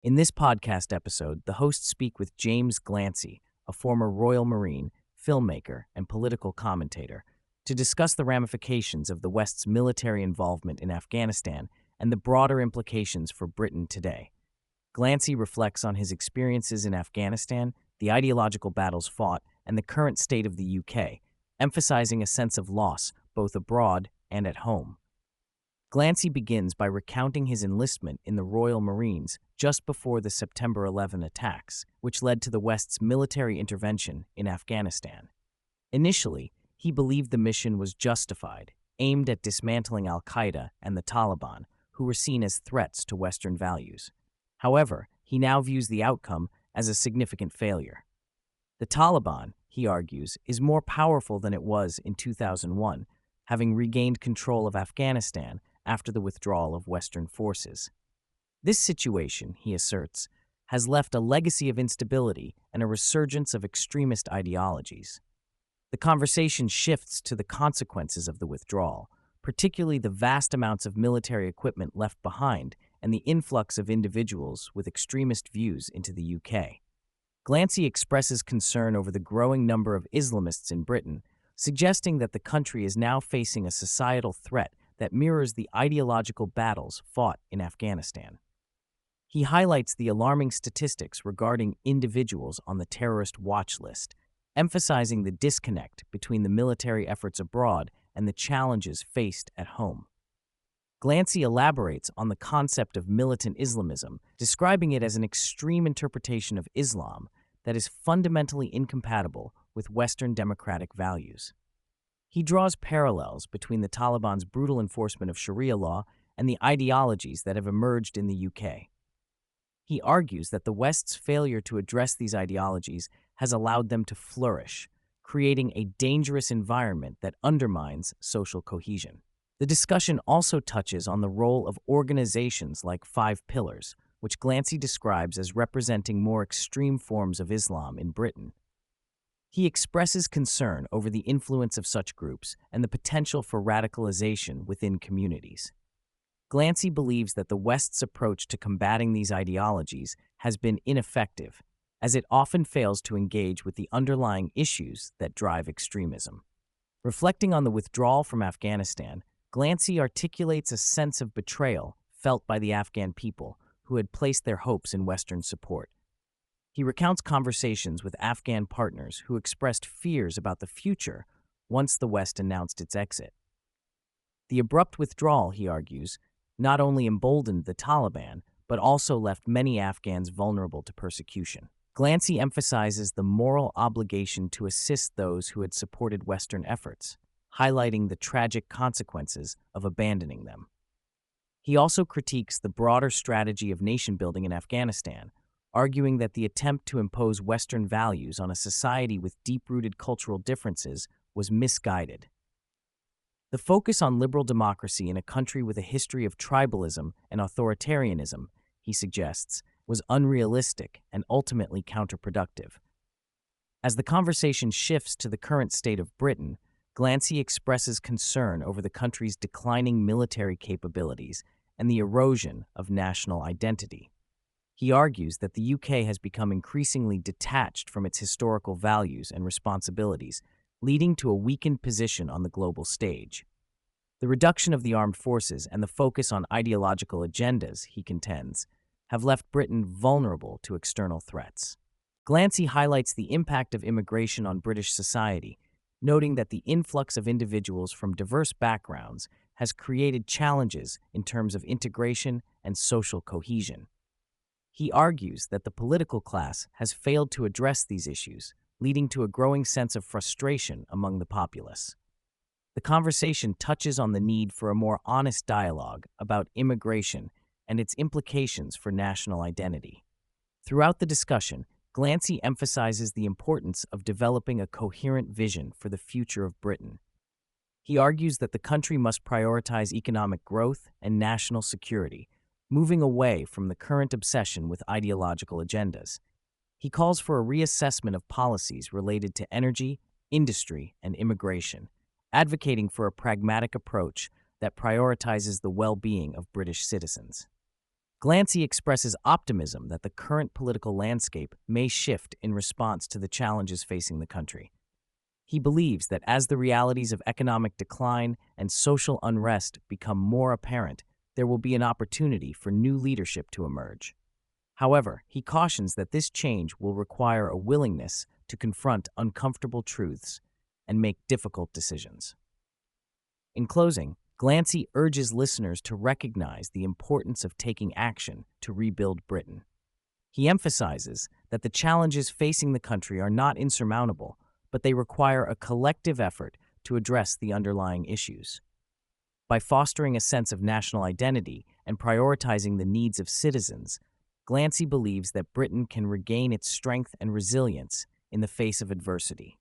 In this podcast episode, the hosts speak with James Glancy, a former Royal Marine, filmmaker, and political commentator, to discuss the ramifications of the West's military involvement in Afghanistan and the broader implications for Britain today. Glancy reflects on his experiences in Afghanistan, the ideological battles fought, and the current state of the UK, emphasizing a sense of loss both abroad and at home. Glancy begins by recounting his enlistment in the Royal Marines just before the September 11 attacks, which led to the West's military intervention in Afghanistan. Initially, he believed the mission was justified, aimed at dismantling al-Qaeda and the Taliban, who were seen as threats to Western values. However, he now views the outcome as a significant failure. The Taliban, he argues, is more powerful than it was in 2001, having regained control of Afghanistan after the withdrawal of Western forces. This situation, he asserts, has left a legacy of instability and a resurgence of extremist ideologies. The conversation shifts to the consequences of the withdrawal, particularly the vast amounts of military equipment left behind and the influx of individuals with extremist views into the UK. Glancy expresses concern over the growing number of Islamists in Britain, suggesting that the country is now facing a societal threat that mirrors the ideological battles fought in Afghanistan. He highlights the alarming statistics regarding individuals on the terrorist watch list, emphasizing the disconnect between the military efforts abroad and the challenges faced at home. Glancy elaborates on the concept of militant Islamism, describing it as an extreme interpretation of Islam that is fundamentally incompatible with Western democratic values. He draws parallels between the Taliban's brutal enforcement of Sharia law and the ideologies that have emerged in the UK. He argues that the West's failure to address these ideologies has allowed them to flourish, creating a dangerous environment that undermines social cohesion. The discussion also touches on the role of organizations like Five Pillars, which Glancy describes as representing more extreme forms of Islam in Britain. He expresses concern over the influence of such groups and the potential for radicalization within communities. Glancy believes that the West's approach to combating these ideologies has been ineffective, as it often fails to engage with the underlying issues that drive extremism. Reflecting on the withdrawal from Afghanistan, Glancy articulates a sense of betrayal felt by the Afghan people who had placed their hopes in Western support. He recounts conversations with Afghan partners who expressed fears about the future once the West announced its exit. The abrupt withdrawal, he argues, not only emboldened the Taliban, but also left many Afghans vulnerable to persecution. Glancy emphasizes the moral obligation to assist those who had supported Western efforts, highlighting the tragic consequences of abandoning them. He also critiques the broader strategy of nation-building in Afghanistan, arguing that the attempt to impose Western values on a society with deep-rooted cultural differences was misguided. The focus on liberal democracy in a country with a history of tribalism and authoritarianism, he suggests, was unrealistic and ultimately counterproductive. As the conversation shifts to the current state of Britain, Glancy expresses concern over the country's declining military capabilities and the erosion of national identity. He argues that the UK has become increasingly detached from its historical values and responsibilities, leading to a weakened position on the global stage. The reduction of the armed forces and the focus on ideological agendas, he contends, have left Britain vulnerable to external threats. Glancy highlights the impact of immigration on British society, noting that the influx of individuals from diverse backgrounds has created challenges in terms of integration and social cohesion. He argues that the political class has failed to address these issues, leading to a growing sense of frustration among the populace. The conversation touches on the need for a more honest dialogue about immigration and its implications for national identity. Throughout the discussion, Glancy emphasizes the importance of developing a coherent vision for the future of Britain. He argues that the country must prioritize economic growth and national security, moving away from the current obsession with ideological agendas. He calls for a reassessment of policies related to energy, industry, and immigration, advocating for a pragmatic approach that prioritizes the well-being of British citizens. Glancy expresses optimism that the current political landscape may shift in response to the challenges facing the country. He believes that as the realities of economic decline and social unrest become more apparent, there will be an opportunity for new leadership to emerge. However, he cautions that this change will require a willingness to confront uncomfortable truths and make difficult decisions. In closing, Glancy urges listeners to recognize the importance of taking action to rebuild Britain. He emphasizes that the challenges facing the country are not insurmountable, but they require a collective effort to address the underlying issues. By fostering a sense of national identity and prioritizing the needs of citizens, Glancy believes that Britain can regain its strength and resilience in the face of adversity.